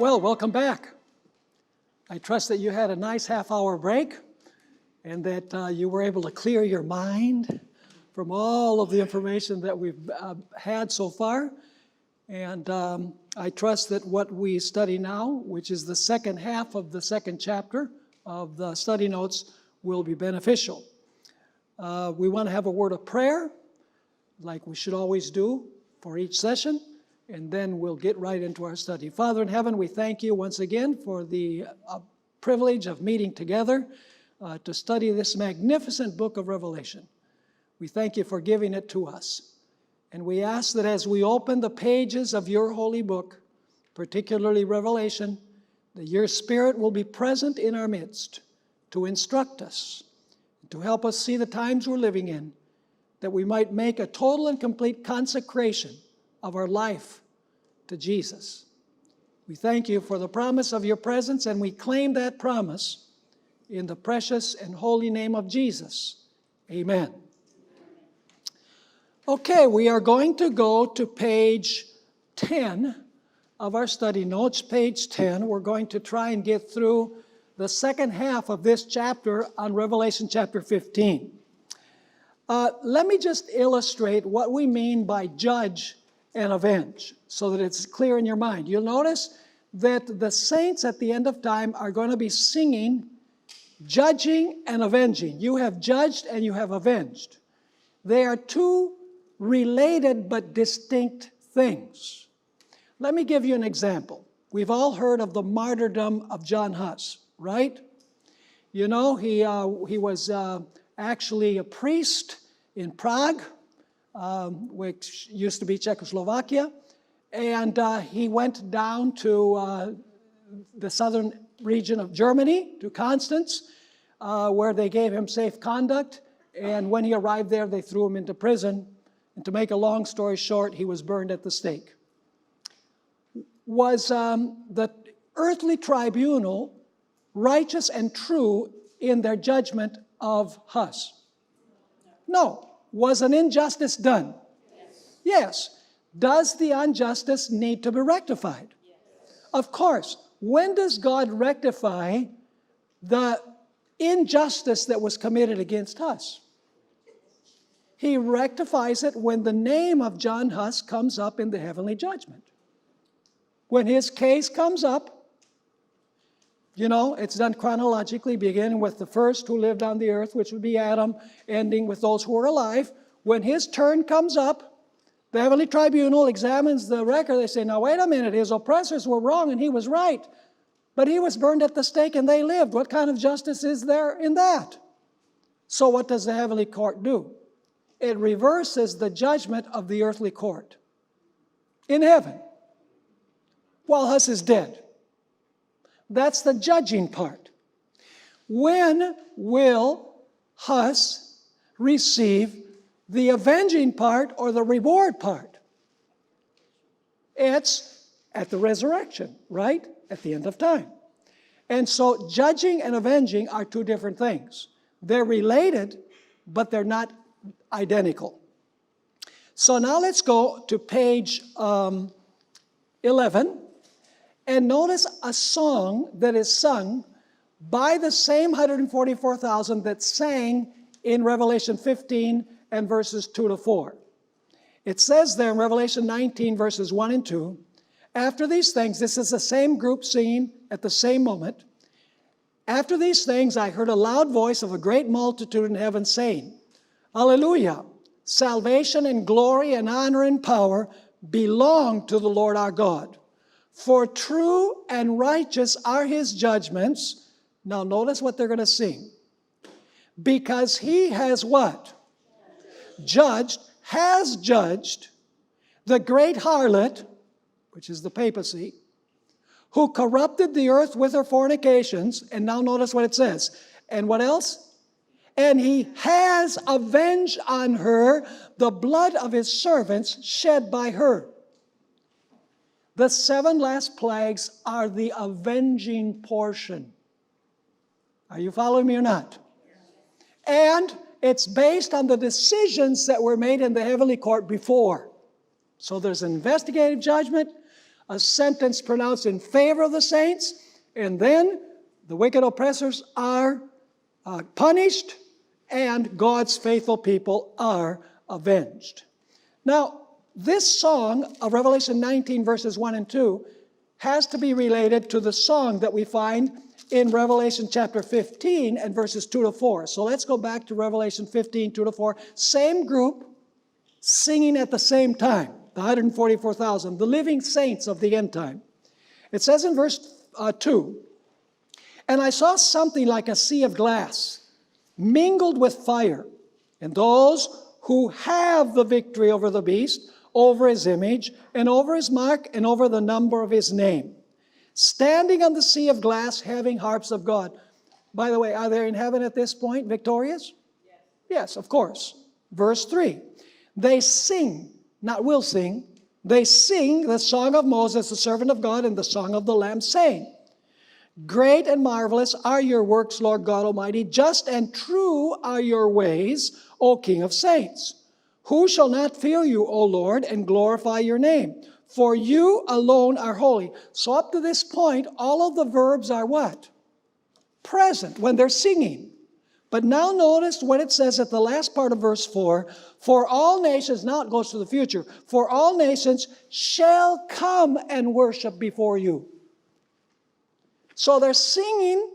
Well, welcome back. I trust that you had a nice half-hour break and that you were able to clear your mind from all of the information that we've had so far. And I trust that what we study now, which is the second half of the second chapter of the study notes, will be beneficial. We want to have a word of prayer, like we should always do for each session, and then we'll get right into our study. Father in heaven, we thank you once again for the privilege of meeting together to study this magnificent book of Revelation. We thank you for giving it to us. And we ask that as we open the pages of your holy book, particularly Revelation, that your Spirit will be present in our midst to instruct us, to help us see the times we're living in, that we might make a total and complete consecration of our life to Jesus. We thank you for the promise of your presence, and we claim that promise in the precious and holy name of Jesus. Amen. Okay, we are going to go to page 10 of our study notes. Page 10, we're going to try and get through the second half of this chapter on Revelation chapter 15. Let me just illustrate what we mean by judge and avenge so that it's clear in your mind. You'll notice that the saints at the end of time are going to be singing, judging and avenging. You have judged and you have avenged. They are two related but distinct things. Let me give you an example. We've all heard of the martyrdom of John Huss, right? You know, he was actually a priest in Prague, which used to be Czechoslovakia, and he went down to the southern region of Germany, to Constance, where they gave him safe conduct, and when he arrived there, they threw him into prison, and to make a long story short, he was burned at the stake. Was the earthly tribunal righteous and true in their judgment of Huss? No. Was an injustice done? Yes. Does the injustice need to be rectified? Yes. Of course. When does God rectify the injustice that was committed against Huss? He rectifies it when the name of John Huss comes up in the heavenly judgment. When his case comes up, you know, it's done chronologically, beginning with the first who lived on the earth, which would be Adam, ending with those who are alive. When his turn comes up, the heavenly tribunal examines the record. They say, now wait a minute, his oppressors were wrong and he was right. But he was burned at the stake and they lived. What kind of justice is there in that? So what does the heavenly court do? It reverses the judgment of the earthly court in heaven while Huss is dead. That's the judging part. When will Huss receive the avenging part or the reward part? It's at the resurrection, right? At the end of time. And so judging and avenging are two different things. They're related, but they're not identical. So now let's go to page 11. And notice a song that is sung by the same 144,000 that sang in Revelation 15 and verses 2 to 4. It says there in Revelation 19 verses 1 and 2, after these things, this is the same group singing at the same moment, after these things I heard a loud voice of a great multitude in heaven saying, Hallelujah! Salvation and glory and honor and power belong to the Lord our God. For true and righteous are his judgments. Now notice what they're going to sing. Because he has what? Has judged the great harlot, which is the papacy, who corrupted the earth with her fornications. And now notice what it says. And what else? And he has avenged on her the blood of his servants shed by her. The 7 last plagues are the avenging portion. Are you following me or not? And it's based on the decisions that were made in the heavenly court before. So there's an investigative judgment, a sentence pronounced in favor of the saints, and then the wicked oppressors are punished, and God's faithful people are avenged. Now, this song of Revelation 19, verses 1 and 2, has to be related to the song that we find in Revelation chapter 15 and verses 2 to 4. So let's go back to Revelation 15, 2 to 4. Same group, singing at the same time, the 144,000, the living saints of the end time. It says in verse 2, "And I saw something like a sea of glass, mingled with fire, and those who have the victory over the beast, over his image, and over his mark, and over the number of his name, standing on the sea of glass, having harps of God." By the way, are they in heaven at this point, victorious? Yes, of course. Verse 3, "They sing," not will sing, "they sing the song of Moses, the servant of God, and the song of the Lamb, saying, Great and marvelous are your works, Lord God Almighty. Just and true are your ways, O King of saints. Who shall not fear you, O Lord, and glorify your name? For you alone are holy." So up to this point, all of the verbs are what? Present, when they're singing. But now notice what it says at the last part of verse 4. "For all nations," now it goes to the future, "for all nations shall come and worship before you." So they're singing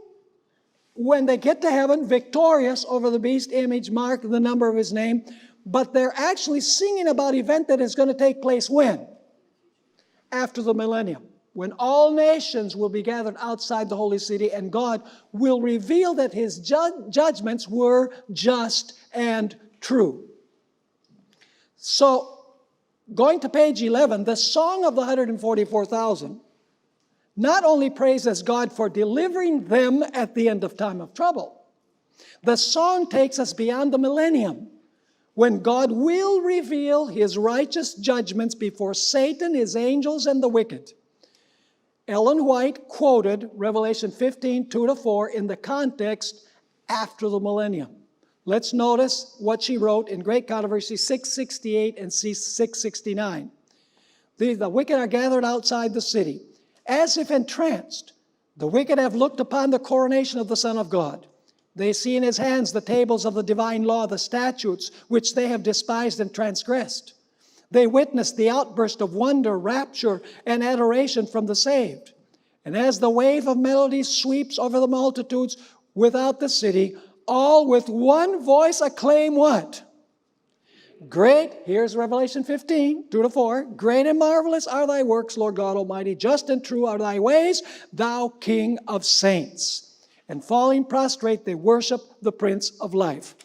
when they get to heaven, victorious over the beast, image, mark, the number of his name. But they're actually singing about an event that is going to take place when? After the millennium, when all nations will be gathered outside the holy city, and God will reveal that his judgments were just and true. So, going to page 11, the song of the 144,000 not only praises God for delivering them at the end of time of trouble. The song takes us beyond the millennium, when God will reveal his righteous judgments before Satan, his angels, and the wicked. Ellen White quoted Revelation 15, 2 to 4 in the context after the millennium. Let's notice what she wrote in Great Controversy 668 and 669. The wicked are gathered outside the city. As if entranced, the wicked have looked upon the coronation of the Son of God. They see in his hands the tables of the divine law, the statutes which they have despised and transgressed. They witness the outburst of wonder, rapture, and adoration from the saved. And as the wave of melody sweeps over the multitudes without the city, all with one voice acclaim what? Great, here's Revelation 15, 2 to 4. "Great and marvelous are thy works, Lord God Almighty. Just and true are thy ways, thou King of saints." And falling prostrate, they worship the Prince of Life.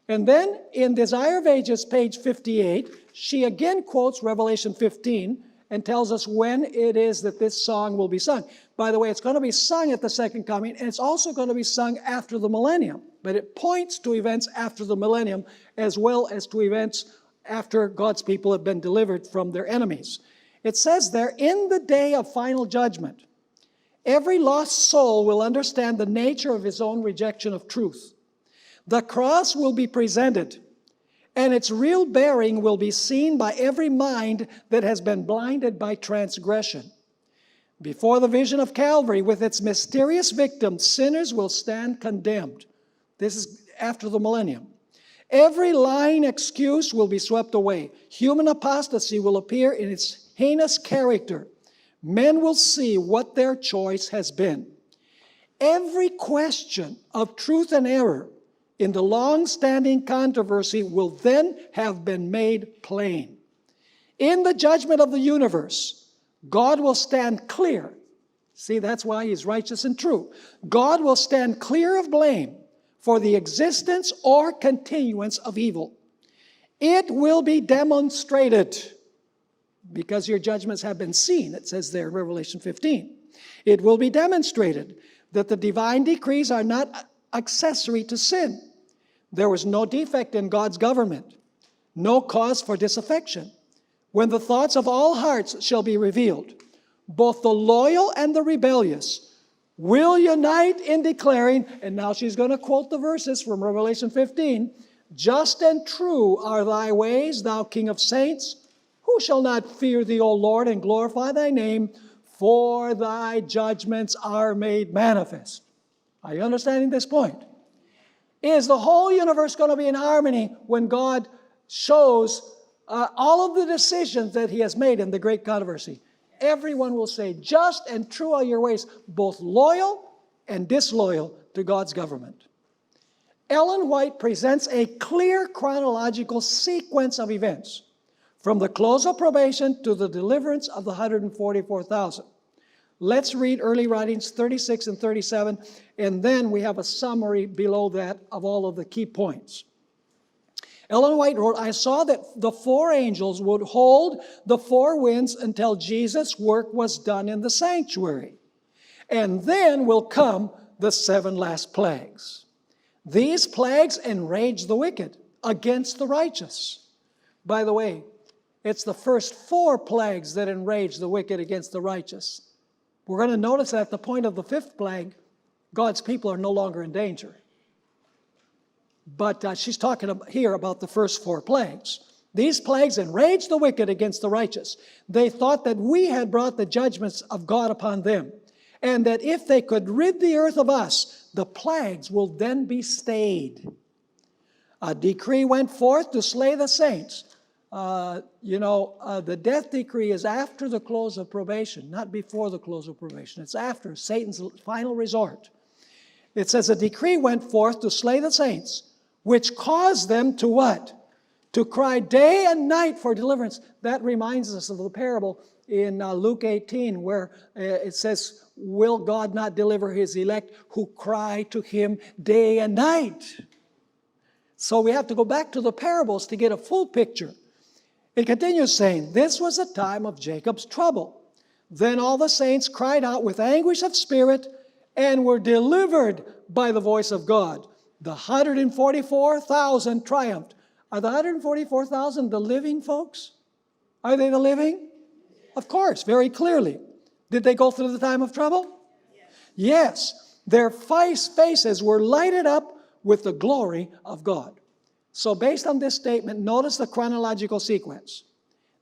And then in Desire of Ages, page 58, she again quotes Revelation 15 and tells us when it is that this song will be sung. By the way, it's going to be sung at the second coming, and it's also going to be sung after the millennium. But it points to events after the millennium, as well as to events after God's people have been delivered from their enemies. It says there, "In the day of final judgment, every lost soul will understand the nature of his own rejection of truth. The cross will be presented, and its real bearing will be seen by every mind that has been blinded by transgression. Before the vision of Calvary, with its mysterious victim, sinners will stand condemned." This is after the millennium. "Every lying excuse will be swept away. Human apostasy will appear in its heinous character. Men will see what their choice has been. Every question of truth and error in the long-standing controversy will then have been made plain. In the judgment of the universe, God will stand clear." See, that's why he's righteous and true. "God will stand clear of blame for the existence or continuance of evil. It will be demonstrated," because your judgments have been seen, it says there in Revelation 15. "It will be demonstrated that the divine decrees are not accessory to sin. There was no defect in God's government, no cause for disaffection. When the thoughts of all hearts shall be revealed, both the loyal and the rebellious will unite in declaring," and now she's going to quote the verses from Revelation 15, "Just and true are thy ways, thou King of saints. Who Who shall not fear thee, O Lord, and glorify thy name? For thy judgments are made manifest. Are you understanding this point? Is the whole universe going to be in harmony when God shows all of the decisions that he has made in the great controversy? Everyone will say, just and true are your ways, both loyal and disloyal to God's government. Ellen White presents a clear chronological sequence of events from the close of probation to the deliverance of the 144,000. Let's read early writings 36 and 37, and then we have a summary below that of all of the key points. Ellen White wrote, I saw that the 4 angels would hold the 4 winds until Jesus' work was done in the sanctuary. And then will come the 7 last plagues. These plagues enrage the wicked against the righteous. By the way, it's the first 4 plagues that enrage the wicked against the righteous. We're going to notice that at the point of the 5th plague, God's people are no longer in danger. But she's talking here about the first 4 plagues. These plagues enraged the wicked against the righteous. They thought that we had brought the judgments of God upon them, and that if they could rid the earth of us, the plagues will then be stayed. A decree went forth to slay the saints. The death decree is after the close of probation, not before the close of probation. It's after Satan's final resort. It says, a decree went forth to slay the saints, which caused them to what? To cry day and night for deliverance. That reminds us of the parable in Luke 18, where it says, will God not deliver his elect who cry to him day and night? So we have to go back to the parables to get a full picture. It continues saying, this was a time of Jacob's trouble. Then all the saints cried out with anguish of spirit and were delivered by the voice of God. The 144,000 triumphed. Are the 144,000 the living folks? Are they the living? Of course, very clearly. Did they go through the time of trouble? Yes. Their faces were lighted up with the glory of God. So based on this statement, notice the chronological sequence.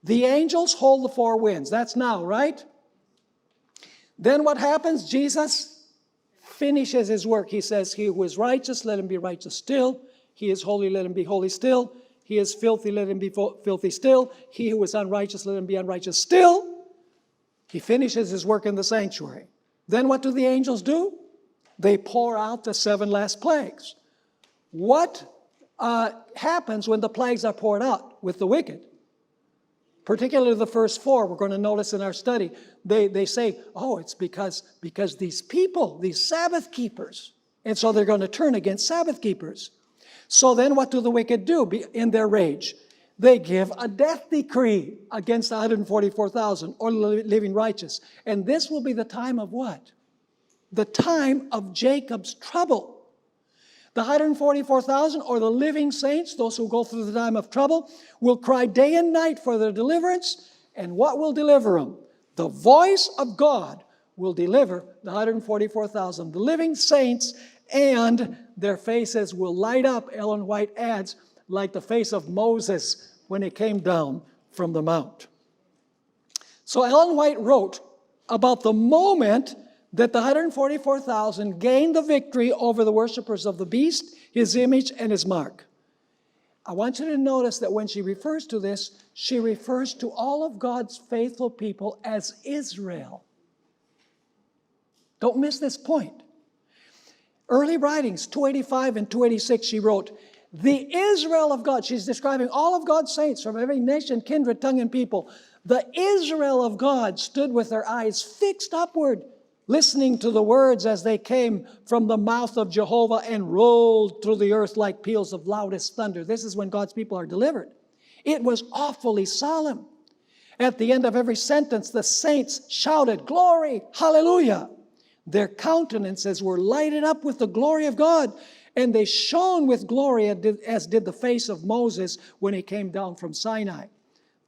The angels hold the 4 winds. That's now, right? Then what happens? Jesus finishes his work. He says, he who is righteous, let him be righteous still. He is holy, let him be holy still. He is filthy, let him be filthy still. He who is unrighteous, let him be unrighteous still. He finishes his work in the sanctuary. Then what do the angels do? They pour out the 7 last plagues. What happens when the plagues are poured out with the wicked? Particularly the first 4, we're going to notice in our study. They say, oh, it's because these people, these Sabbath keepers, and so they're going to turn against Sabbath keepers. So then what do the wicked do in their rage? They give a death decree against the 144,000 or living righteous. And this will be the time of what? The time of Jacob's trouble. The 144,000 or the living saints, those who go through the time of trouble, will cry day and night for their deliverance. And what will deliver them? The voice of God will deliver the 144,000, the living saints, and their faces will light up, Ellen White adds, like the face of Moses when he came down from the mount. So Ellen White wrote about the moment that the 144,000 gained the victory over the worshipers of the beast, his image, and his mark. I want you to notice that when she refers to this, she refers to all of God's faithful people as Israel. Don't miss this point. Early writings, 285 and 286, she wrote, the Israel of God, she's describing all of God's saints from every nation, kindred, tongue, and people. The Israel of God stood with their eyes fixed upward, listening to the words as they came from the mouth of Jehovah and rolled through the earth like peals of loudest thunder. This is when God's people are delivered. It was awfully solemn. At the end of every sentence, the saints shouted, glory, hallelujah. Their countenances were lighted up with the glory of God, and they shone with glory as did the face of Moses when he came down from Sinai.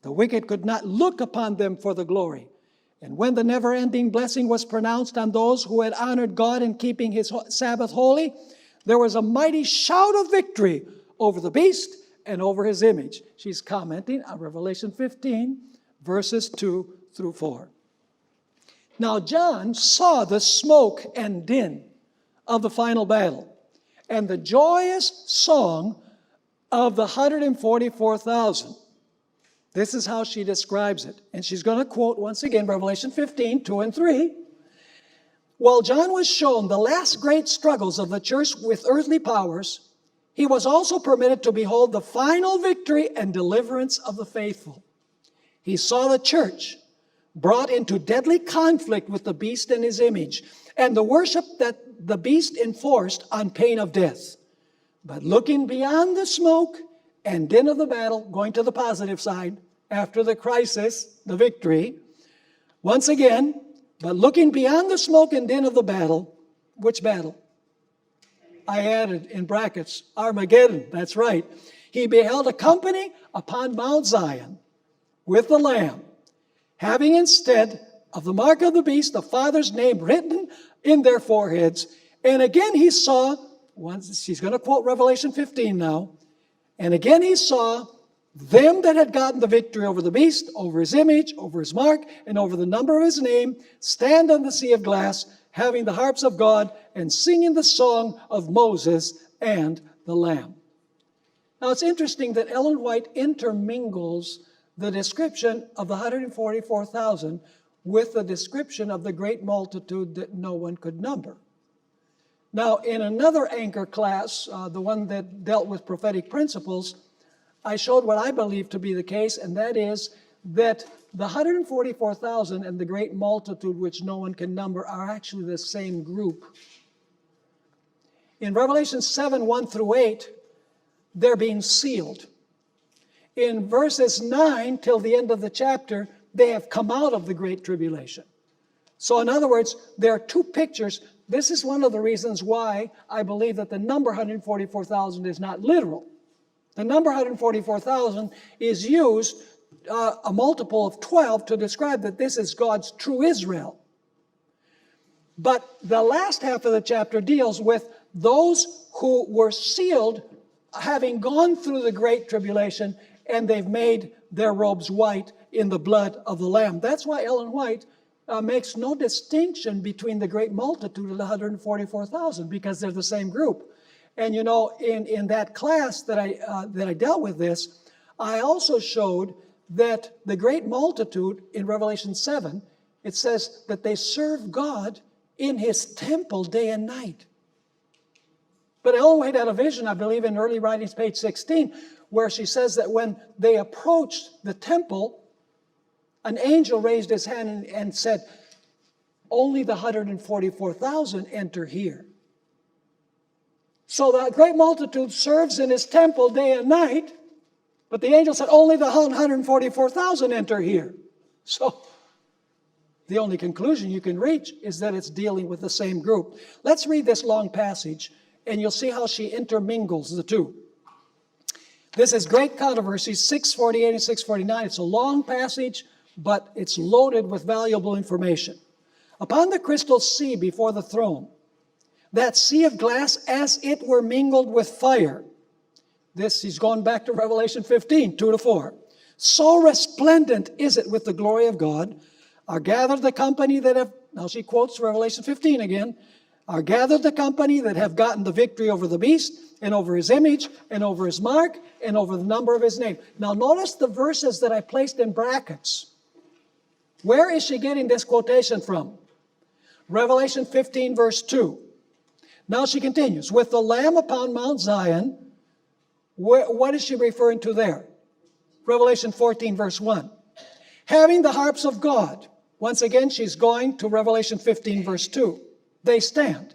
The wicked could not look upon them for the glory. And when the never-ending blessing was pronounced on those who had honored God in keeping his Sabbath holy, there was a mighty shout of victory over the beast and over his image. She's commenting on Revelation 15, verses 2 through 4. Now John saw the smoke and din of the final battle, and the joyous song of the 144,000. This is how she describes it. And she's going to quote once again Revelation 15, 2 and 3. While John was shown the last great struggles of the church with earthly powers, he was also permitted to behold the final victory and deliverance of the faithful. He saw the church brought into deadly conflict with the beast and his image, and the worship that the beast enforced on pain of death. But looking beyond the smoke and din of the battle, going to the positive side, after the crisis, the victory, once again, but looking beyond the smoke and din of the battle, which battle? I added in brackets, Armageddon, that's right. He beheld a company upon Mount Zion with the Lamb, having instead of the mark of the beast, the Father's name written in their foreheads. And again he saw, she's going to quote Revelation 15 now, and again he saw them that had gotten the victory over the beast, over his image, over his mark, and over the number of his name, stand on the sea of glass, having the harps of God, and singing the song of Moses and the Lamb. Now it's interesting that Ellen White intermingles the description of the 144,000 with the description of the great multitude that no one could number. Now, in another anchor class, the one that dealt with prophetic principles, I showed what I believe to be the case, and that is that the 144,000 and the great multitude which no one can number are actually the same group. In Revelation 7, 1 through 8, they're being sealed. In verses 9 till the end of the chapter, they have come out of the Great Tribulation. So in other words, there are two pictures. This is one of the reasons why I believe that the number 144,000 is not literal. The number 144,000 is used, a multiple of 12, to describe that this is God's true Israel. But the last half of the chapter deals with those who were sealed, having gone through the Great Tribulation, and they've made their robes white in the blood of the Lamb. That's why Ellen White makes no distinction between the great multitude and the 144,000, because they're the same group. And you know, in that class that I dealt with this, I also showed that the great multitude in Revelation 7, it says that they serve God in his temple day and night. But Ellen White had a vision, I believe in Early Writings, page 16, where she says that when they approached the temple, an angel raised his hand and said, only the 144,000 enter here. So the great multitude serves in his temple day and night, but the angel said only the 144,000 enter here. So the only conclusion you can reach is that it's dealing with the same group. Let's read this long passage, and you'll see how she intermingles the two. This is Great Controversy, 648 and 649. It's a long passage, but it's loaded with valuable information. Upon the crystal sea before the throne, that sea of glass as it were mingled with fire. This, he's gone back to Revelation 15, 2 to 4. So resplendent is it with the glory of God, are gathered the company that have, now she quotes Revelation 15 again, are gathered the company that have gotten the victory over the beast, and over his image, and over his mark, and over the number of his name. Now notice the verses that I placed in brackets. Where is she getting this quotation from? Revelation 15, verse 2. Now she continues, with the Lamb upon Mount Zion. What is she referring to there? Revelation 14, verse 1. Having the harps of God. Once again, she's going to Revelation 15, verse 2. They stand.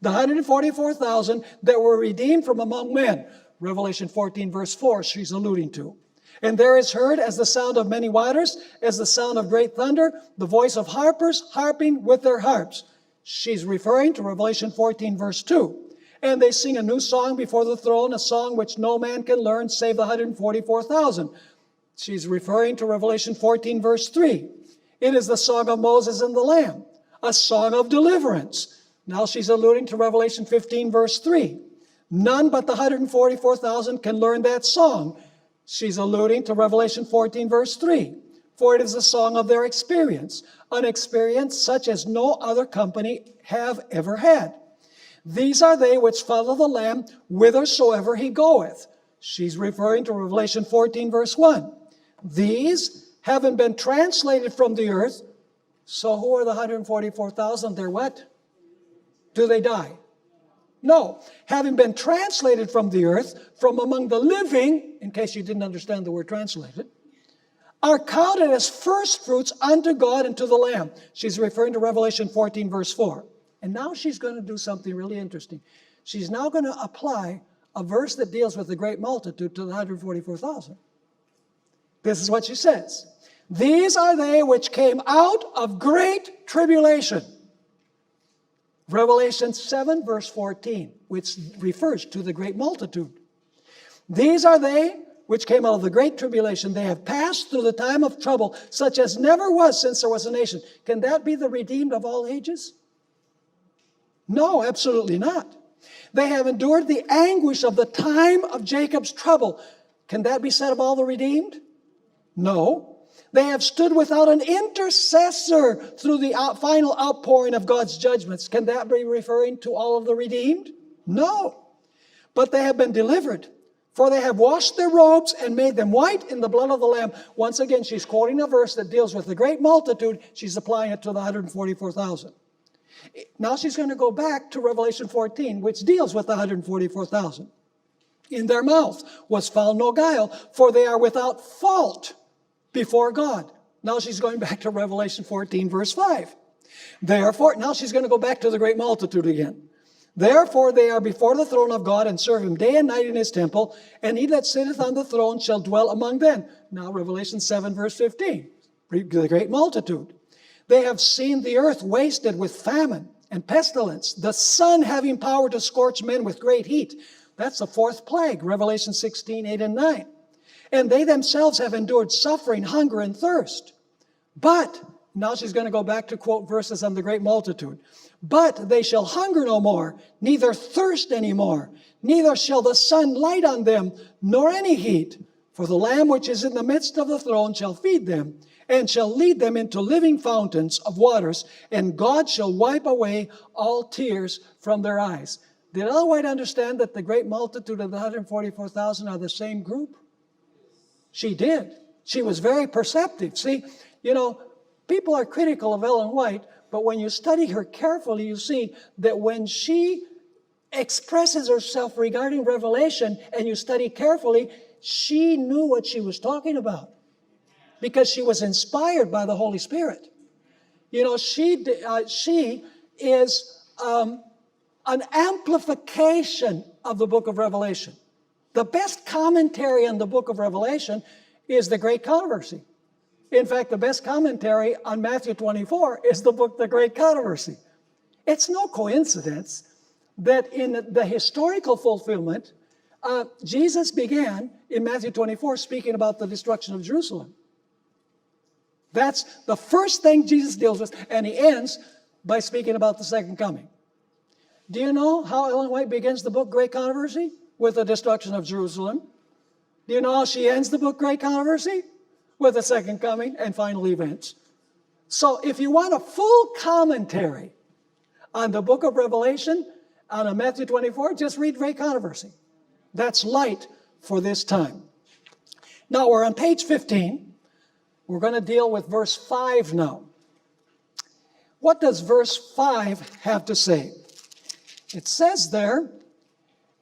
The 144,000 that were redeemed from among men. Revelation 14, verse 4, she's alluding to. And there is heard as the sound of many waters, as the sound of great thunder, the voice of harpers harping with their harps. She's referring to Revelation 14, verse 2. And they sing a new song before the throne, a song which no man can learn save the 144,000. She's referring to Revelation 14, verse 3. It is the song of Moses and the Lamb, a song of deliverance. Now she's alluding to Revelation 15, verse 3. None but the 144,000 can learn that song. She's alluding to Revelation 14, verse 3. For it is a song of their experience, an experience such as no other company have ever had. These are they which follow the Lamb whithersoever he goeth. She's referring to Revelation 14, verse 1. These, having been translated from the earth, so who are the 144,000? They're what? Do they die? No. Having been translated from the earth, from among the living, in case you didn't understand the word translated, are counted as firstfruits unto God and to the Lamb. She's referring to Revelation 14, verse 4. And now she's going to do something really interesting. She's now going to apply a verse that deals with the great multitude to the 144,000. This is what she says. These are they which came out of great tribulation. Revelation 7, verse 14, which refers to the great multitude. These are they which came out of the great tribulation. They have passed through the time of trouble, such as never was since there was a nation. Can that be the redeemed of all ages? No, absolutely not. They have endured the anguish of the time of Jacob's trouble. Can that be said of all the redeemed? No. They have stood without an intercessor through the final outpouring of God's judgments. Can that be referring to all of the redeemed? No. But they have been delivered, for they have washed their robes and made them white in the blood of the Lamb. Once again, she's quoting a verse that deals with the great multitude. She's applying it to the 144,000. Now she's going to go back to Revelation 14, which deals with the 144,000. In their mouth was found no guile, for they are without fault before God. Now she's going back to Revelation 14, verse 5. Therefore, now she's going to go back to the great multitude again. Therefore they are before the throne of God and serve him day and night in his temple, and he that sitteth on the throne shall dwell among them. Now Revelation 7, verse 15, the great multitude. They have seen the earth wasted with famine and pestilence, the sun having power to scorch men with great heat. That's the fourth plague, Revelation 16, 8 and 9. And they themselves have endured suffering, hunger, and thirst. But, now she's going to go back to quote verses on the great multitude. But they shall hunger no more, neither thirst any more, neither shall the sun light on them, nor any heat. For the Lamb which is in the midst of the throne shall feed them, and shall lead them into living fountains of waters, and God shall wipe away all tears from their eyes. Did Ellen White understand that the great multitude of the 144,000 are the same group? She did. She was very perceptive. See, people are critical of Ellen White, but when you study her carefully, you see that when she expresses herself regarding Revelation, and you study carefully, she knew what she was talking about because she was inspired by the Holy Spirit. She is an amplification of the book of Revelation. The best commentary on the book of Revelation is the Great Controversy. In fact, the best commentary on Matthew 24 is the book, The Great Controversy. It's no coincidence that in the historical fulfillment, Jesus began in Matthew 24 speaking about the destruction of Jerusalem. That's the first thing Jesus deals with, and he ends by speaking about the second coming. Do you know how Ellen White begins the book Great Controversy? With the destruction of Jerusalem. Do you know how she ends the book Great Controversy? With the second coming and final events. So if you want a full commentary on the book of Revelation, on Matthew 24, just read Great Controversy. That's light for this time. Now we're on page 15. We're going to deal with verse 5 now. What does verse 5 have to say? It says there,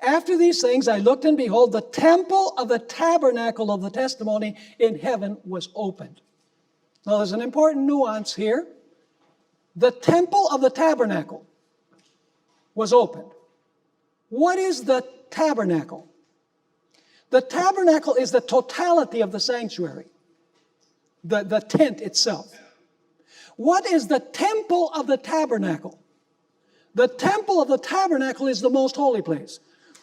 after these things I looked, and behold, the temple of the tabernacle of the testimony in heaven was opened. Now there's an important nuance here. The temple of the tabernacle was opened. What is the tabernacle? The tabernacle is the totality of the sanctuary, the tent itself. What is the temple of the tabernacle? The temple of the tabernacle is the most holy place.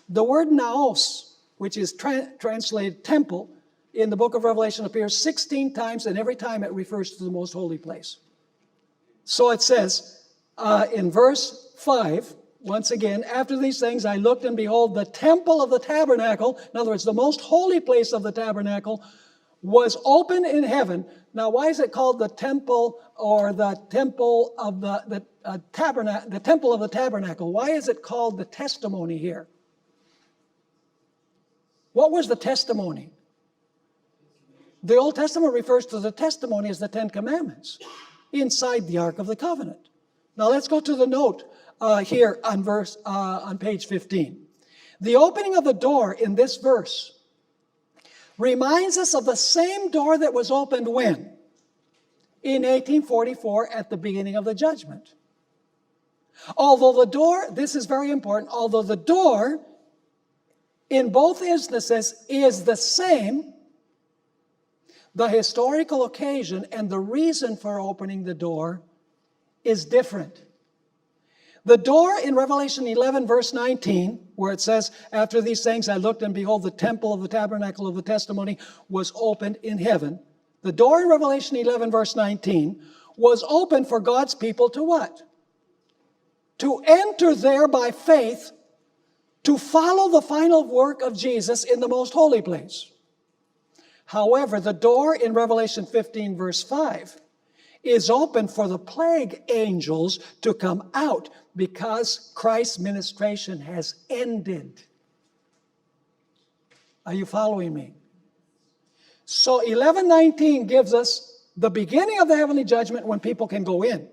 The word naos, which is translated temple, in the book of Revelation appears 16 times, and every time it refers to the most holy place. So it says in verse 5, once again, after these things I looked, and behold, the temple of the tabernacle, in other words, the most holy place of the tabernacle, was open in heaven. Now, why is it called the temple, or the temple of the tabernacle? The temple of the tabernacle. Why is it called the testimony here? What was the testimony? The Old Testament refers to the testimony as the Ten Commandments inside the Ark of the Covenant. Now let's go to the note here on page 15. The opening of the door in this verse reminds us of the same door that was opened when? In 1844 at the beginning of the judgment. Although the door, this is very important, although the door in both instances is the same, the historical occasion and the reason for opening the door is different. The door in Revelation 11, verse 19, where it says, after these things I looked, and behold, the temple of the tabernacle of the testimony was opened in heaven. The door in Revelation 11, verse 19, was open for God's people to what? To enter there by faith, to follow the final work of Jesus in the most holy place. However, the door in Revelation 15, verse 5, is open for the plague angels to come out because Christ's ministration has ended. Are you following me? So 11:19 gives us the beginning of the heavenly judgment when people can go in.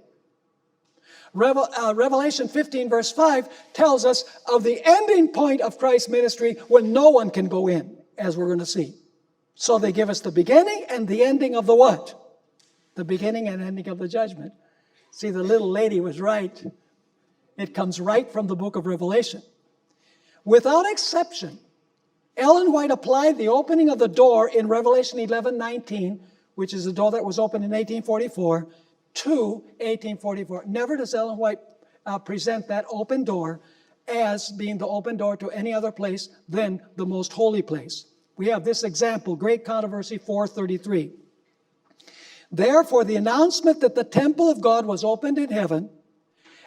Revelation 15, verse 5 tells us of the ending point of Christ's ministry when no one can go in, as we're going to see. So they give us the beginning and the ending of the what? The beginning and ending of the judgment. See, the little lady was right. It comes right from the book of Revelation. Without exception, Ellen White applied the opening of the door in Revelation 11:19, which is the door that was opened in 1844, to 1844. Never does Ellen White present that open door as being the open door to any other place than the most holy place. We have this example, Great Controversy 4:33. Therefore, the announcement that the temple of God was opened in heaven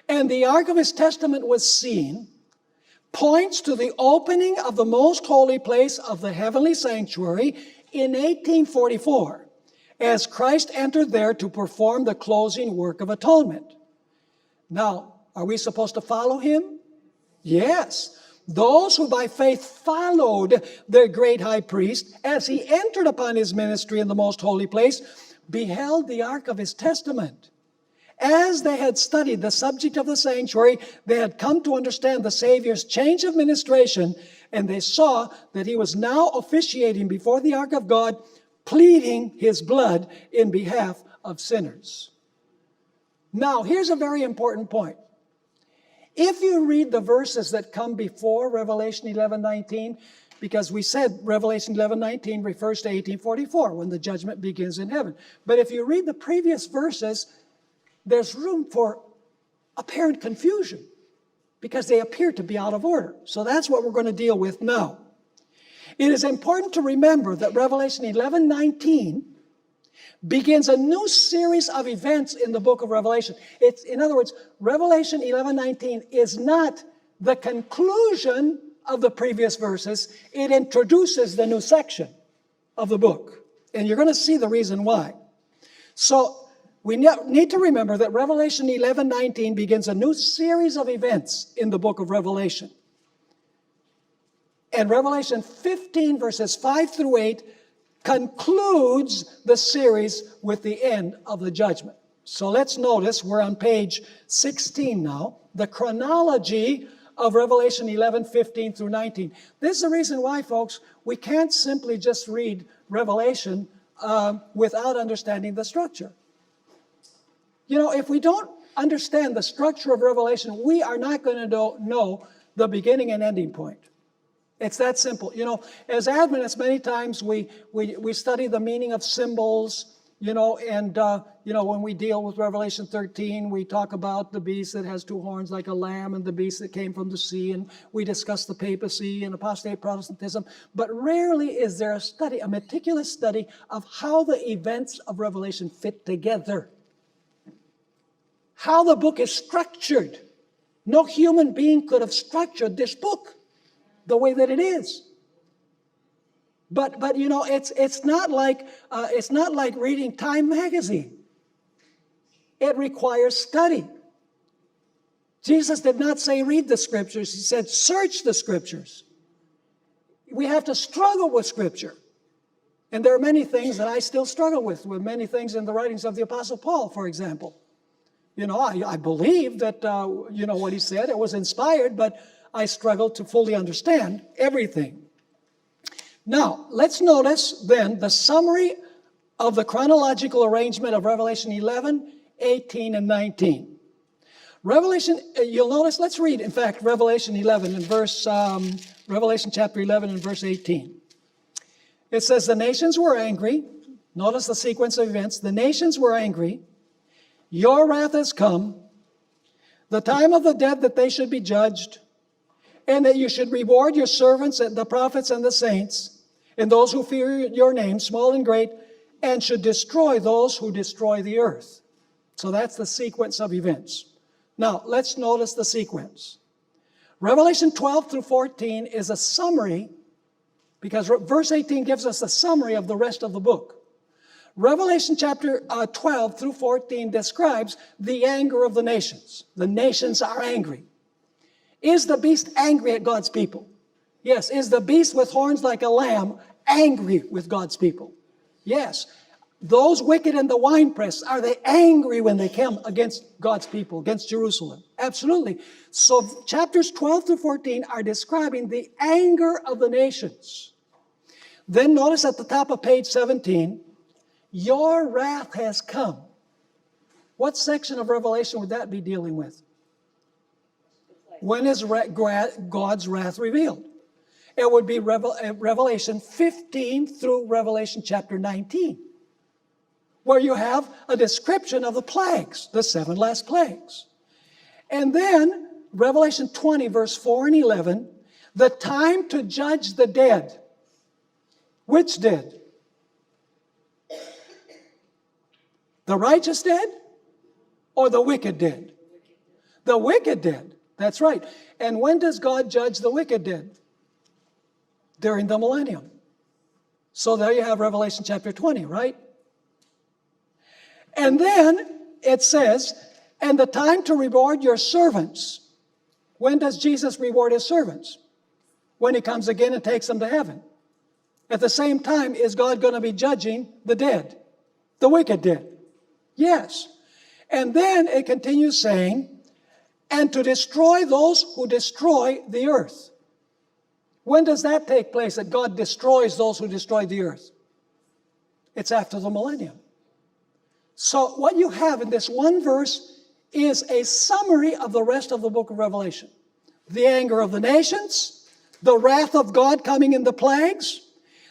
and the ark of his testament was seen points to the opening of the most holy place of the heavenly sanctuary in 1844, as Christ entered there to perform the closing work of atonement. Now, are we supposed to follow him? Yes. Those who by faith followed their great high priest as he entered upon his ministry in the most holy place beheld the ark of his testament. As they had studied the subject of the sanctuary, they had come to understand the Savior's change of ministration, and they saw that he was now officiating before the ark of God, pleading his blood in behalf of sinners. Now, here's a very important point. If you read the verses that come before Revelation 11:19, because we said Revelation 11:19 refers to 1844, when the judgment begins in heaven. But if you read the previous verses, there's room for apparent confusion, because they appear to be out of order. So that's what we're going to deal with now. It is important to remember that Revelation 11:19 begins a new series of events in the book of Revelation. In other words, Revelation 11:19 is not the conclusion of the previous verses. It introduces the new section of the book. And you're going to see the reason why. So we need to remember that Revelation 11:19 begins a new series of events in the book of Revelation. And Revelation 15, verses 5 through 8, concludes the series with the end of the judgment. So let's notice, we're on page 16 now, the chronology of Revelation 11:15 through 19. This is the reason why, folks, we can't simply just read Revelation without understanding the structure. You know, if we don't understand the structure of Revelation, we are not going to know the beginning and ending point. It's that simple. You know, as Adventists, many times we study the meaning of symbols, and when we deal with Revelation 13, we talk about the beast that has two horns like a lamb and the beast that came from the sea, and we discuss the papacy and apostate Protestantism. But rarely is there a meticulous study of how the events of Revelation fit together, how the book is structured. No human being could have structured this book the way that it is. But it's not like reading Time magazine. It requires study. Jesus did not say read the scriptures. He said search the scriptures. We have to struggle with scripture. And there are many things that I still struggle with many things in the writings of the Apostle Paul, for example. I believe that, what he said, it was inspired, but I struggle to fully understand everything. Now, let's notice then the summary of the chronological arrangement of Revelation 11, 18, and 19. You'll notice, let's read, in fact, Revelation chapter 11 and verse 18. It says, the nations were angry. Notice the sequence of events. The nations were angry. Your wrath has come. The time of the dead that they should be judged, and that you should reward your servants, and the prophets and the saints, and those who fear your name, small and great, and should destroy those who destroy the earth. So that's the sequence of events. Now, let's notice the sequence. Revelation 12 through 14 is a summary, because verse 18 gives us a summary of the rest of the book. Revelation chapter 12 through 14 describes the anger of the nations. The nations are angry. Is the beast angry at God's people? Yes. Is the beast with horns like a lamb angry with God's people? Yes. Those wicked in the winepress, are they angry when they come against God's people, against Jerusalem? Absolutely. So chapters 12 through 14 are describing the anger of the nations. Then notice at the top of page 17, your wrath has come. What section of Revelation would that be dealing with? When is God's wrath revealed? It would be Revelation 15 through Revelation chapter 19, where you have a description of the plagues, the 7 last plagues. And then Revelation 20, verse 4 and 11, the time to judge the dead. Which dead? The righteous dead or the wicked dead? The wicked dead. That's right. And when does God judge the wicked dead? During the millennium. So there you have Revelation chapter 20, right? And then it says, and the time to reward your servants. When does Jesus reward his servants? When he comes again and takes them to heaven. At the same time, is God going to be judging the dead? The wicked dead? Yes. And then it continues saying, and to destroy those who destroy the earth. When does that take place, that God destroys those who destroy the earth? It's after the millennium. So what you have in this one verse is a summary of the rest of the book of Revelation. The anger of the nations, the wrath of God coming in the plagues,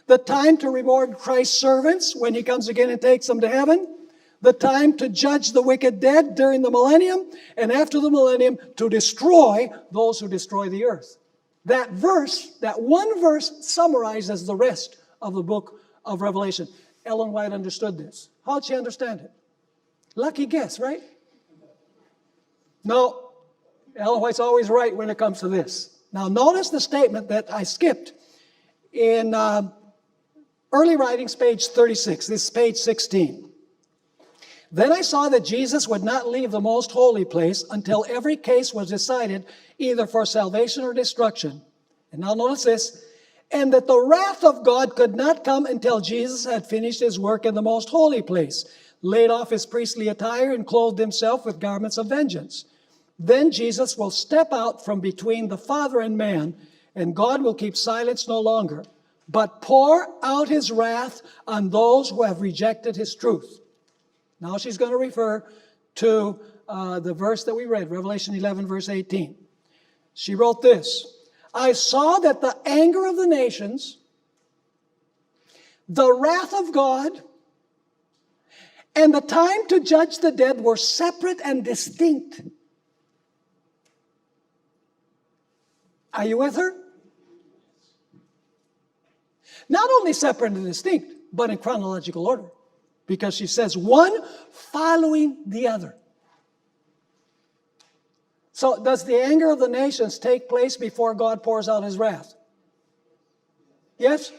the time to reward Christ's servants when he comes again and takes them to heaven, the time to judge the wicked dead during the millennium, and after the millennium to destroy those who destroy the earth. That verse, that one verse, summarizes the rest of the book of Revelation. Ellen White understood this. How'd she understand it? Lucky guess, right? No, Ellen White's always right when it comes to this. Now notice the statement that I skipped in early writings, page 36. This is page 16. Then I saw that Jesus would not leave the most holy place until every case was decided either for salvation or destruction. And now notice this. And that the wrath of God could not come until Jesus had finished his work in the most holy place, laid off his priestly attire, and clothed himself with garments of vengeance. Then Jesus will step out from between the Father and man, and God will keep silence no longer, but pour out his wrath on those who have rejected his truth. Now she's going to refer to the verse that we read, Revelation 11, verse 18. She wrote this, I saw that the anger of the nations, the wrath of God, and the time to judge the dead were separate and distinct. Are you with her? Not only separate and distinct, but in chronological order. Because she says one following the other. So does the anger of the nations take place before God pours out his wrath? Yes?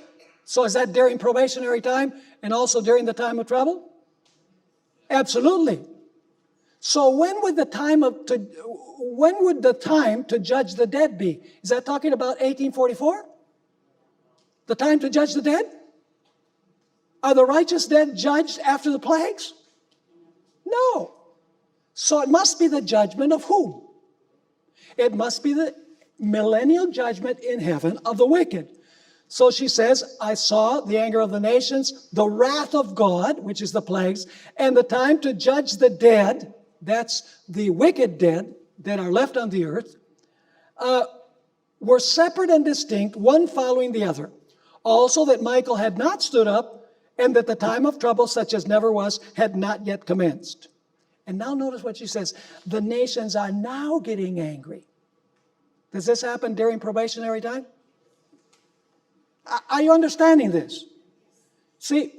So is that during probationary time and also during the time of trouble? Absolutely. So when would the time to judge the dead be? Is that talking about 1844? The time to judge the dead? Are the righteous dead judged after the plagues? No. So it must be the judgment of whom? It must be the millennial judgment in heaven of the wicked. So she says, I saw the anger of the nations, the wrath of God, which is the plagues, and the time to judge the dead, that's the wicked dead that are left on the earth, were separate and distinct, one following the other. Also that Michael had not stood up, and that the time of trouble, such as never was, had not yet commenced. And now notice what she says. The nations are now getting angry. Does this happen during probationary time? Are you understanding this? See,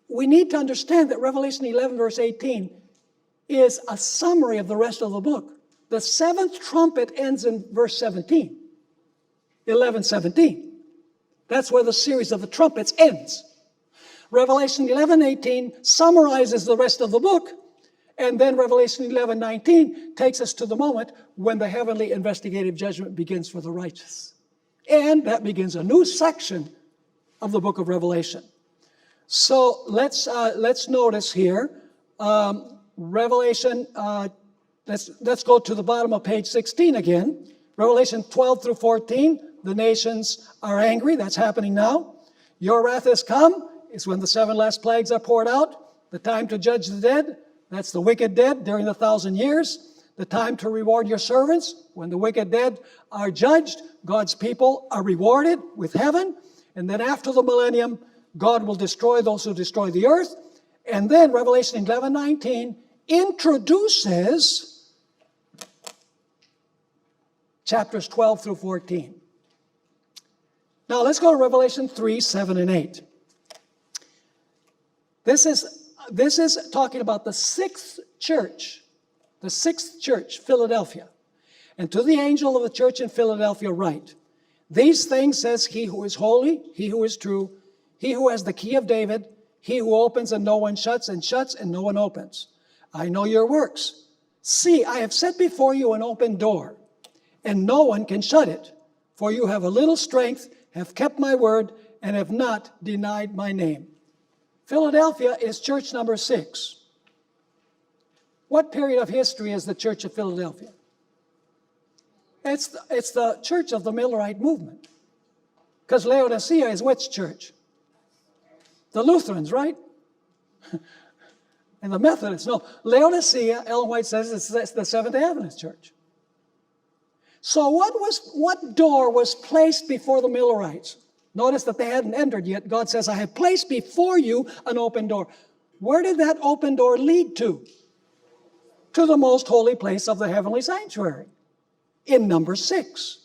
we need to understand that Revelation 11, verse 18, is a summary of the rest of the book. The seventh trumpet ends in verse 17, 11:17. That's where the series of the trumpets ends. Revelation 11:18 summarizes the rest of the book, and then Revelation 11:19 takes us to the moment when the heavenly investigative judgment begins for the righteous. And that begins a new section of the book of Revelation. So let's notice here, Revelation, let's go to the bottom of page 16 again. Revelation 12 through 14, the nations are angry. That's happening now. Your wrath has come. It's when the 7 last plagues are poured out. The time to judge the dead. That's the wicked dead during the 1,000 years. The time to reward your servants. When the wicked dead are judged, God's people are rewarded with heaven. And then after the millennium, God will destroy those who destroy the earth. And then Revelation 11:19 introduces chapters 12 through 14. Now let's go to Revelation 3, 7, and 8. This is talking about the sixth church, Philadelphia. And to the angel of the church in Philadelphia write, these things says he who is holy, he who is true, he who has the key of David, he who opens and no one shuts, and shuts and no one opens. I know your works. See, I have set before you an open door, and no one can shut it. For you have a little strength, have kept my word, and have not denied my name. Philadelphia is church number 6. What period of history is the Church of Philadelphia? It's the church of the Millerite movement. Because Laodicea is which church? The Lutherans, right? And the Methodists. No, Laodicea, Ellen White says, it's the Seventh Adventist church. So what door was placed before the Millerites? Notice that they hadn't entered yet. God says, I have placed before you an open door. Where did that open door lead to? To the most holy place of the heavenly sanctuary, in number 6.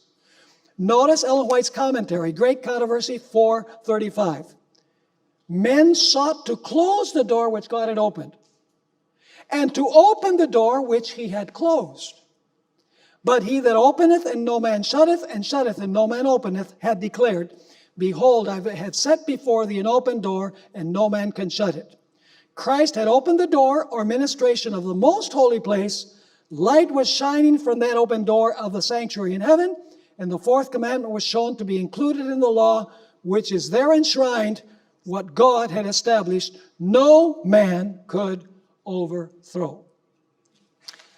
Notice Ellen White's commentary, Great Controversy 4:35. Men sought to close the door which God had opened, and to open the door which he had closed. But he that openeth and no man shutteth, and shutteth and no man openeth, had declared, Behold, I have set before thee an open door, and no man can shut it. Christ had opened the door or ministration of the most holy place. Light was shining from that open door of the sanctuary in heaven, and the fourth commandment was shown to be included in the law, which is there enshrined, what God had established, no man could overthrow.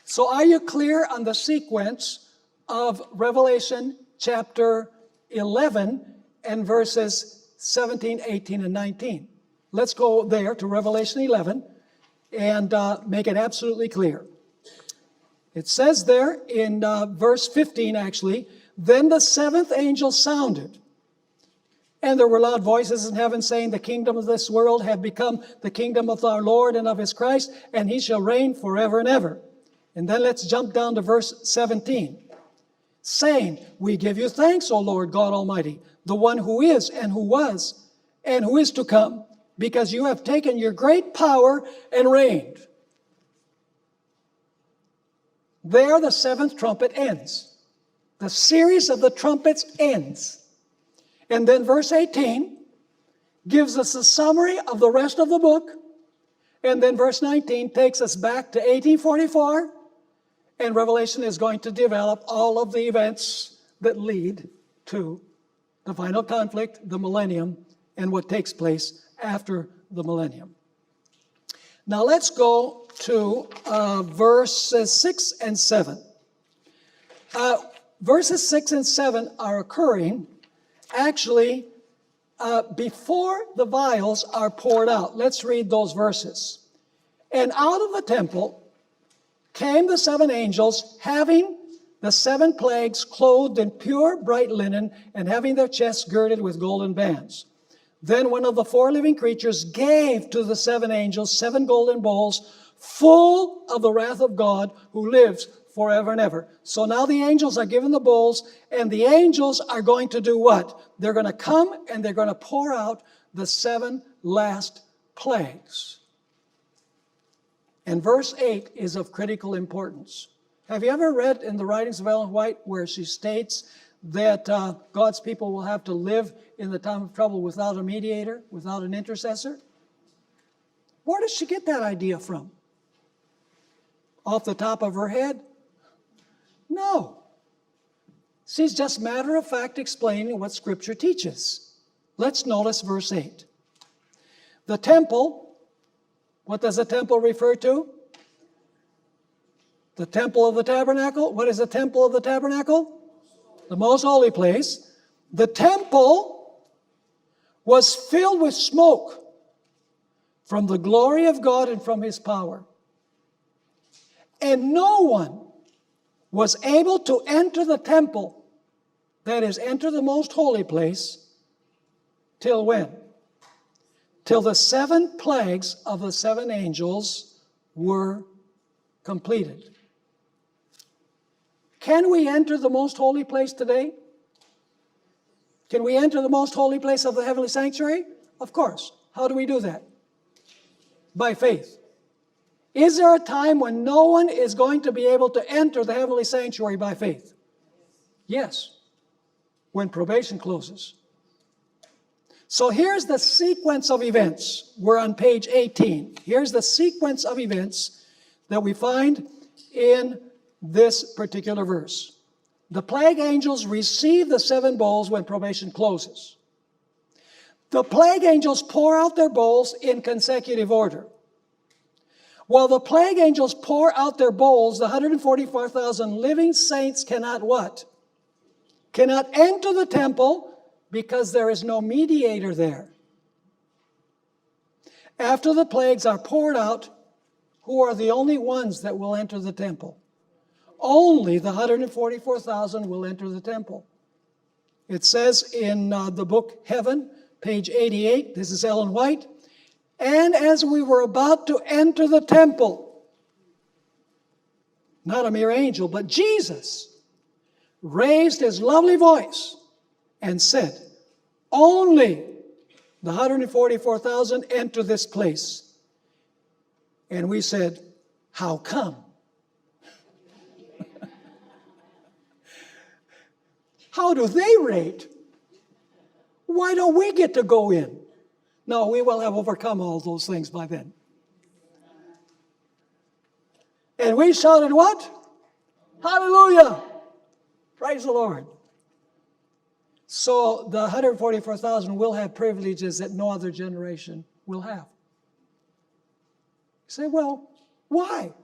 So are you clear on the sequence of Revelation chapter 11 and verses 17, 18, and 19? Let's go there to Revelation 11 and make it absolutely clear. It says there in verse 15, actually, then the seventh angel sounded, and there were loud voices in heaven saying, the kingdom of this world have become the kingdom of our Lord and of his Christ, and he shall reign forever and ever. And then let's jump down to verse 17, saying, we give you thanks, O Lord God Almighty, the one who is and who was and who is to come, because you have taken your great power and reigned. there the seventh trumpet ends. The series of the trumpets ends. And then verse 18 gives us a summary of the rest of the book. And then verse 19 takes us back to 1844. And Revelation is going to develop all of the events that lead to the final conflict, the millennium, and what takes place after the millennium. Now let's go to verses 6 and 7. Verses 6 and 7 are occurring actually before the vials are poured out. Let's read those verses. And out of the temple came the seven angels, having the seven plagues, clothed in pure bright linen, and having their chests girded with golden bands. Then one of the four living creatures gave to the seven angels 7 golden bowls full of the wrath of God, who lives forever and ever. So now the angels are given the bowls, and the angels are going to do what? They're going to come and they're going to pour out the 7 last plagues. And verse 8 is of critical importance. Have you ever read in the writings of Ellen White where she states that God's people will have to live in the time of trouble without a mediator, without an intercessor? Where does she get that idea from? Off the top of her head? No. She's just matter of fact explaining what Scripture teaches. Let's notice verse 8. The temple, what does the temple refer to? The temple of the tabernacle. What is the temple of the tabernacle? The most holy place. The temple was filled with smoke from the glory of God and from His power. And no one was able to enter the temple, that is, enter the most holy place, till when? Till the 7 plagues of the 7 angels were completed. Can we enter the most holy place today? Can we enter the most holy place of the heavenly sanctuary? Of course. How do we do that? By faith. Is there a time when no one is going to be able to enter the heavenly sanctuary by faith? Yes. When probation closes. So here's the sequence of events. We're on page 18. Here's the sequence of events that we find in this particular verse. The plague angels receive the 7 bowls when probation closes. The plague angels pour out their bowls in consecutive order. While the plague angels pour out their bowls, the 144,000 living saints cannot what? Cannot enter the temple because there is no mediator there. After the plagues are poured out, who are the only ones that will enter the temple? Only the 144,000 will enter the temple. It says in the book Heaven, page 88, this is Ellen White, and as we were about to enter the temple, not a mere angel, but Jesus raised His lovely voice and said, only the 144,000 enter this place. And we said, how come? How do they rate? Why don't we get to go in? No, we will have overcome all those things by then. And we shouted what? Hallelujah! Praise the Lord. So the 144,000 will have privileges that no other generation will have. You say, well, why?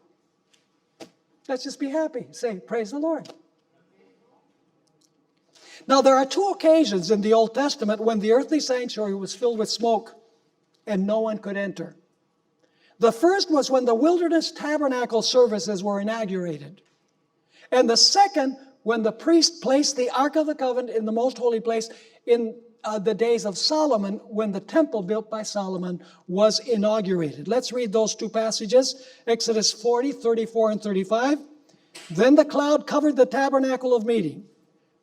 Let's just be happy. Say, praise the Lord. Now, there are 2 occasions in the Old Testament when the earthly sanctuary was filled with smoke and no one could enter. The first was when the wilderness tabernacle services were inaugurated. And the second, when the priest placed the Ark of the Covenant in the most holy place in the days of Solomon, when the temple built by Solomon was inaugurated. Let's read those 2 passages. Exodus 40, 34 and 35. Then the cloud covered the tabernacle of meeting,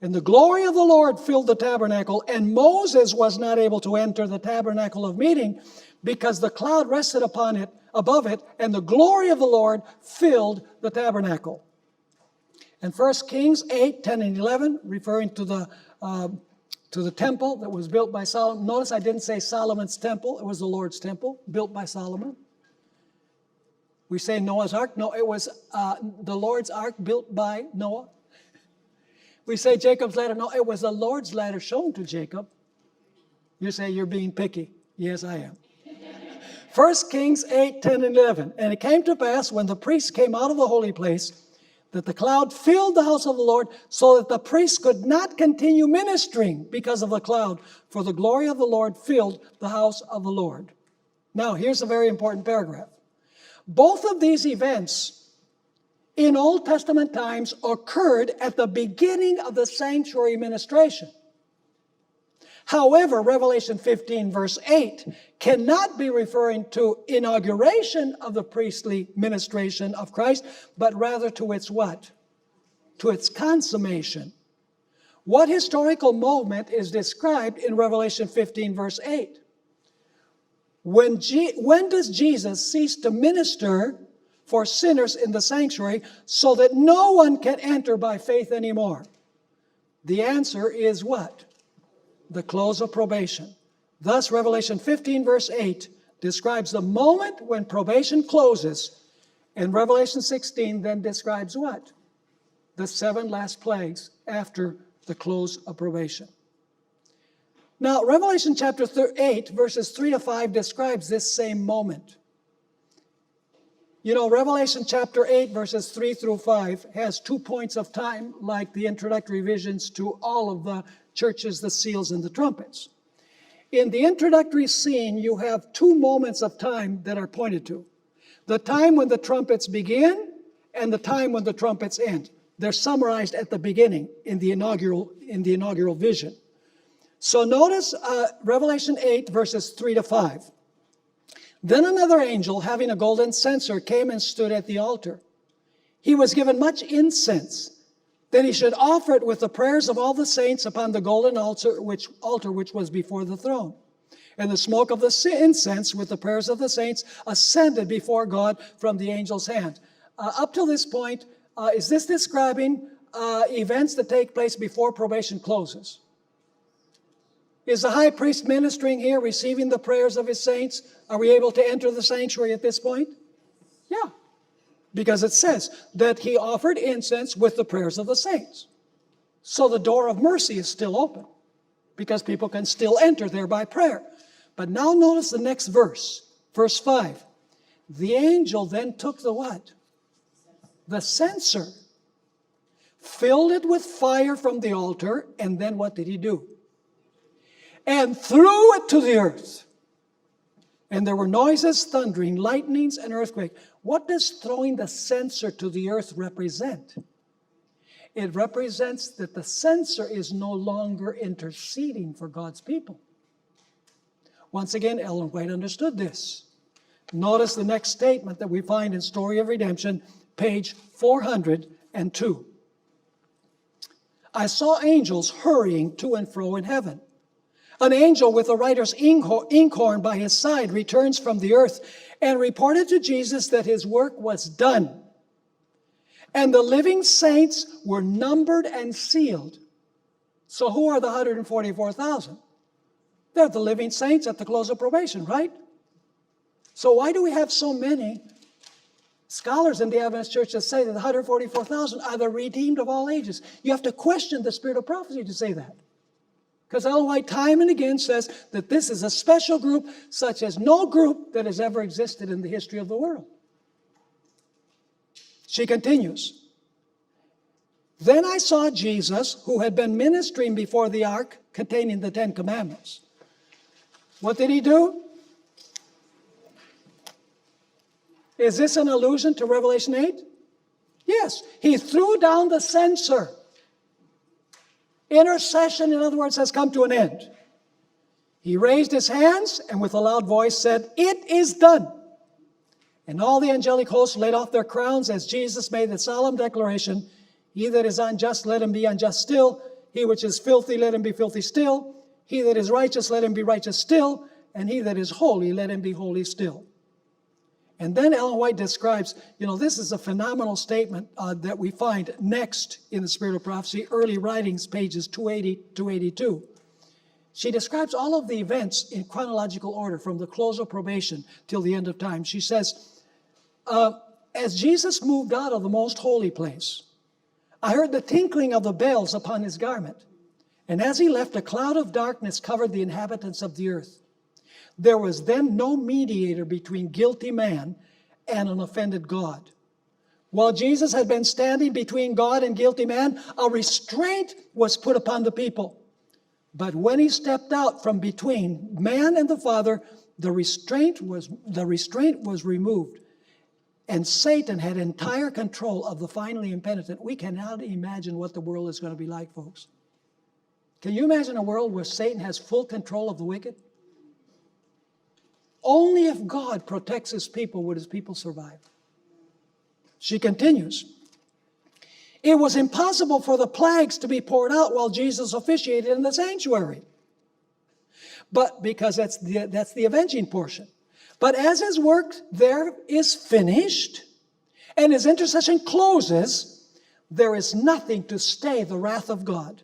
and the glory of the Lord filled the tabernacle, and Moses was not able to enter the tabernacle of meeting because the cloud rested upon it, above it, and the glory of the Lord filled the tabernacle. And 1 Kings 8, 10, and 11, referring to the temple that was built by Solomon. Notice I didn't say Solomon's temple. It was the Lord's temple, built by Solomon. We say Noah's Ark. No, it was the Lord's Ark built by Noah. We say Jacob's ladder. No, it was the Lord's ladder shown to Jacob. You say you're being picky. Yes, I am. 1 Kings 8, 10, and 11. And it came to pass when the priests came out of the holy place that the cloud filled the house of the Lord so that the priests could not continue ministering because of the cloud, for the glory of the Lord filled the house of the Lord. Now, here's a very important paragraph. Both of these events in Old Testament times occurred at the beginning of the sanctuary ministration. However, Revelation 15, verse 8, cannot be referring to inauguration of the priestly ministration of Christ, but rather to its what? To its consummation. What historical moment is described in Revelation 15, verse 8? When does Jesus cease to minister for sinners in the sanctuary so that no one can enter by faith anymore? The answer is what? The close of probation. Thus, Revelation 15, verse 8 describes the moment when probation closes, and Revelation 16 then describes what? The 7 last plagues after the close of probation. Now, Revelation chapter 8, verses 3 to 5 describes this same moment. You know, Revelation chapter 8, verses 3 through 5 has 2 points of time, like the introductory visions to all of the churches, the seals, and the trumpets. In the introductory scene, you have 2 moments of time that are pointed to. The time when the trumpets begin and the time when the trumpets end. They're summarized at the beginning in the inaugural vision. So notice Revelation 8, verses 3 to 5. Then another angel, having a golden censer, came and stood at the altar. He was given much incense, that he should offer it with the prayers of all the saints upon the golden altar which was before the throne. And the smoke of the incense with the prayers of the saints ascended before God from the angel's hand. Up till this point, is this describing events that take place before probation closes? Is the high priest ministering here, receiving the prayers of his saints? Are we able to enter the sanctuary at this point? Yeah. Because it says that he offered incense with the prayers of the saints. So the door of mercy is still open because people can still enter there by prayer. But now notice the next verse, verse 5. The angel then took the what? The censer, filled it with fire from the altar, and then what did he do? And threw it to the earth. And there were noises, thundering, lightnings, and earthquake. What does throwing the censer to the earth represent? It represents that the censer is no longer interceding for God's people. Once again, Ellen White understood this. Notice the next statement that we find in Story of Redemption, page 402. I saw angels hurrying to and fro in heaven. An angel with a writer's inkhorn by his side returns from the earth and reported to Jesus that his work was done. And the living saints were numbered and sealed. So who are the 144,000? They're the living saints at the close of probation, right? So why do we have so many scholars in the Adventist Church that say that the 144,000 are the redeemed of all ages? You have to question the spirit of prophecy to say that. Because Ellen White time and again says that this is a special group such as no group that has ever existed in the history of the world. She continues. Then I saw Jesus, who had been ministering before the ark containing the 10 Commandments. What did he do? Is this an allusion to Revelation 8? Yes. He threw down the censer. Intercession, in other words, has come to an end. He raised his hands and with a loud voice said, "It is done." And all the angelic hosts laid off their crowns as Jesus made the solemn declaration, "He that is unjust, let him be unjust still. He which is filthy, let him be filthy still. He that is righteous, let him be righteous still. And he that is holy, let him be holy still." And then Ellen White describes, this is a phenomenal statement that we find next in the Spirit of Prophecy, early writings, pages 280 to 82. She describes all of the events in chronological order from the close of probation till the end of time. She says, as Jesus moved out of the most holy place, I heard the tinkling of the bells upon his garment. And as he left, a cloud of darkness covered the inhabitants of the earth. There was then no mediator between guilty man and an offended God. While Jesus had been standing between God and guilty man, a restraint was put upon the people. But when he stepped out from between man and the Father, the restraint was removed. And Satan had entire control of the finally impenitent. We cannot imagine what the world is going to be like, folks. Can you imagine a world where Satan has full control of the wicked? Only if God protects his people would his people survive. She continues, it was impossible for the plagues to be poured out while Jesus officiated in the sanctuary. But because that's the avenging portion. But as his work there is finished and his intercession closes, there is nothing to stay the wrath of God.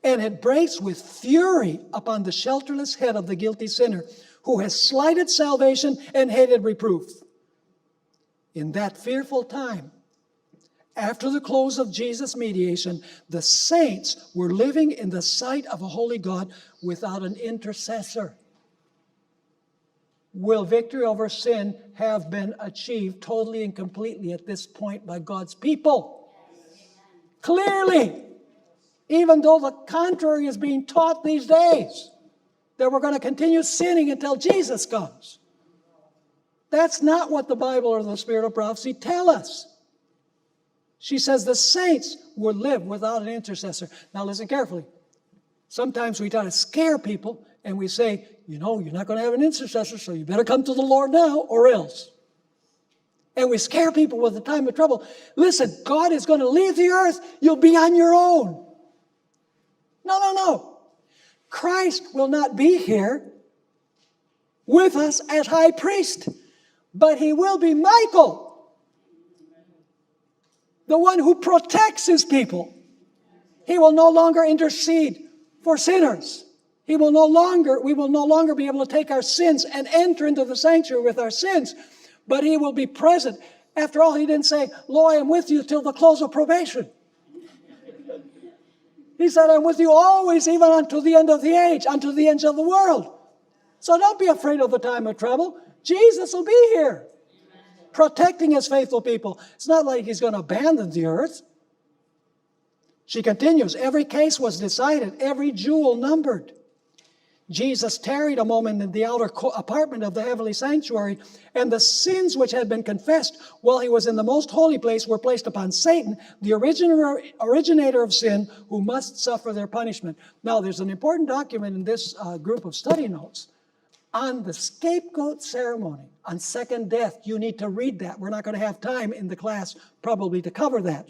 And it breaks with fury upon the shelterless head of the guilty sinner who has slighted salvation and hated reproof. In that fearful time, after the close of Jesus' mediation, the saints were living in the sight of a holy God without an intercessor. Will victory over sin have been achieved totally and completely at this point by God's people? Clearly, even though the contrary is being taught these days, that we're going to continue sinning until Jesus comes. That's not what the Bible or the Spirit of Prophecy tell us. She says the saints will live without an intercessor. Now listen carefully. Sometimes we try to scare people and we say, you're not going to have an intercessor, so you better come to the Lord now or else. And we scare people with the time of trouble. Listen, God is going to leave the earth. You'll be on your own. No. Christ will not be here with us as high priest, but he will be Michael, the one who protects his people. He will no longer intercede for sinners. We will no longer be able to take our sins and enter into the sanctuary with our sins, but he will be present. After all, he didn't say, lo, I am with you till the close of probation. He said, I'm with you always, even unto the end of the age, unto the ends of the world. So don't be afraid of the time of trouble. Jesus will be here, protecting his faithful people. It's not like he's going to abandon the earth. She continues, every case was decided, every jewel numbered. Jesus tarried a moment in the outer apartment of the heavenly sanctuary, and the sins which had been confessed while he was in the most holy place were placed upon Satan, the originator of sin, who must suffer their punishment. Now, there's an important document in this group of study notes on the scapegoat ceremony, on second death. You need to read that. We're not going to have time in the class probably to cover that.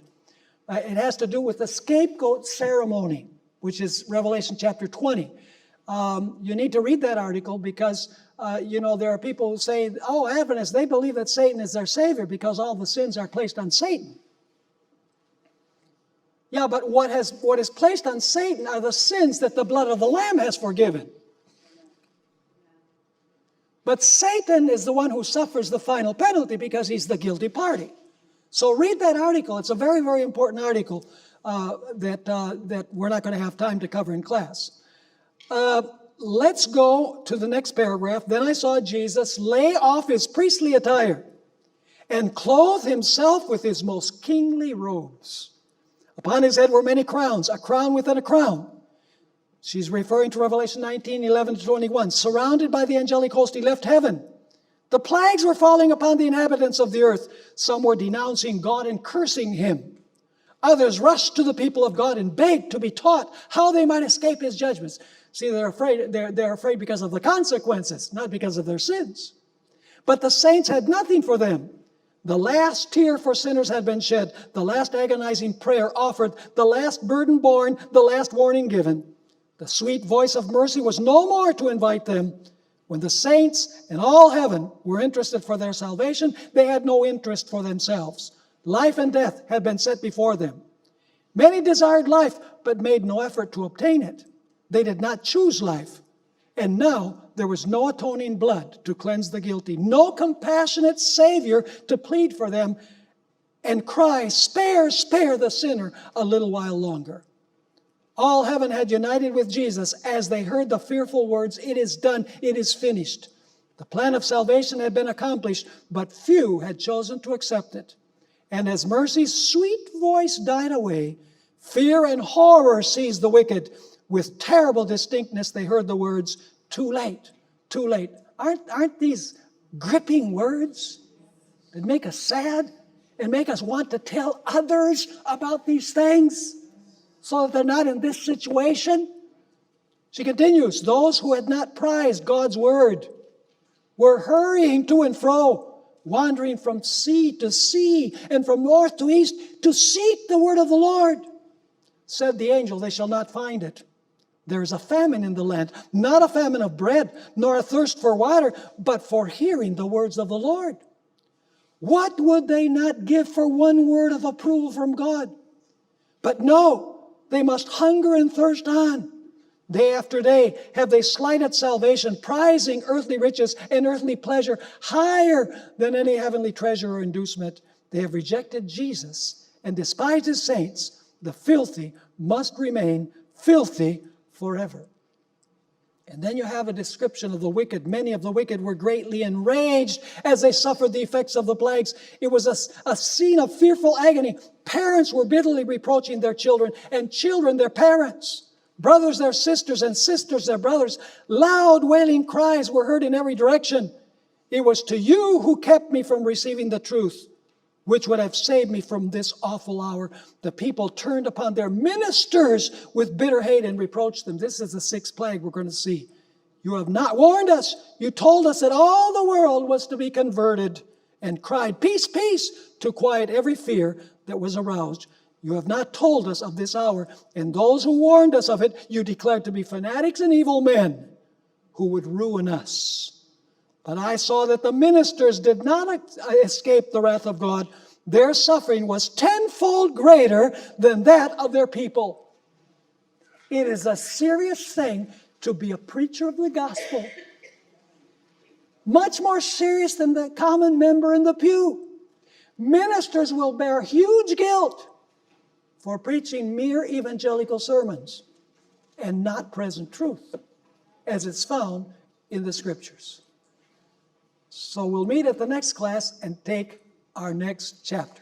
It has to do with the scapegoat ceremony, which is Revelation chapter 20. You need to read that article because, there are people who say, Adventists, they believe that Satan is their Savior because all the sins are placed on Satan. Yeah, but what is placed on Satan are the sins that the blood of the Lamb has forgiven. But Satan is the one who suffers the final penalty because he's the guilty party. So read that article. It's a very, very important article that we're not going to have time to cover in class. Let's go to the next paragraph. Then I saw Jesus lay off his priestly attire and clothe himself with his most kingly robes. Upon his head were many crowns, a crown within a crown. She's referring to Revelation 19, 11 to 21. Surrounded by the angelic host, he left heaven. The plagues were falling upon the inhabitants of the earth. Some were denouncing God and cursing him. Others rushed to the people of God and begged to be taught how they might escape his judgments. See, they're afraid because of the consequences, not because of their sins. But the saints had nothing for them. The last tear for sinners had been shed, the last agonizing prayer offered, the last burden borne, the last warning given. The sweet voice of mercy was no more to invite them When the saints and all heaven were interested for their salvation, they had no interest for themselves. Life and death had been set before them. Many desired life, but made no effort to obtain it. They did not choose life. And now there was no atoning blood to cleanse the guilty, no compassionate Savior to plead for them and cry, "Spare, spare the sinner a little while longer." All heaven had united with Jesus as they heard the fearful words, "It is done, it is finished." The plan of salvation had been accomplished, but few had chosen to accept it. And as mercy's sweet voice died away, fear and horror seized the wicked. With terrible distinctness they heard the words, "Too late, too late." Aren't these gripping words that make us sad and make us want to tell others about these things so that they're not in this situation? She continues, those who had not prized God's word were hurrying to and fro, wandering from sea to sea and from north to east to seek the word of the Lord. Said the angel, "They shall not find it. There is a famine in the land, not a famine of bread, nor a thirst for water, but for hearing the words of the Lord." What would they not give for one word of approval from God? But no, they must hunger and thirst on. Day after day have they slighted salvation, prizing earthly riches and earthly pleasure higher than any heavenly treasure or inducement. They have rejected Jesus and despised his saints. The filthy must remain filthy forever. And then you have a description of the wicked. Many of the wicked were greatly enraged as they suffered the effects of the plagues. It was a scene of fearful agony. Parents were bitterly reproaching their children, and children their parents. Brothers their sisters, and sisters their brothers. Loud wailing cries were heard in every direction. "It was to you who kept me from receiving the truth, which would have saved me from this awful hour." The people turned upon their ministers with bitter hate and reproached them. This is the sixth plague we're going to see. "You have not warned us. You told us that all the world was to be converted, and cried, 'Peace, peace,' to quiet every fear that was aroused. You have not told us of this hour, and those who warned us of it you declared to be fanatics and evil men who would ruin us. But I saw that the ministers did not escape the wrath of God. Their suffering was tenfold greater than that of their people." It is a serious thing to be a preacher of the gospel. Much more serious than the common member in the pew. Ministers will bear huge guilt for preaching mere evangelical sermons and not present truth, as it's found in the Scriptures. So we'll meet at the next class and take our next chapter.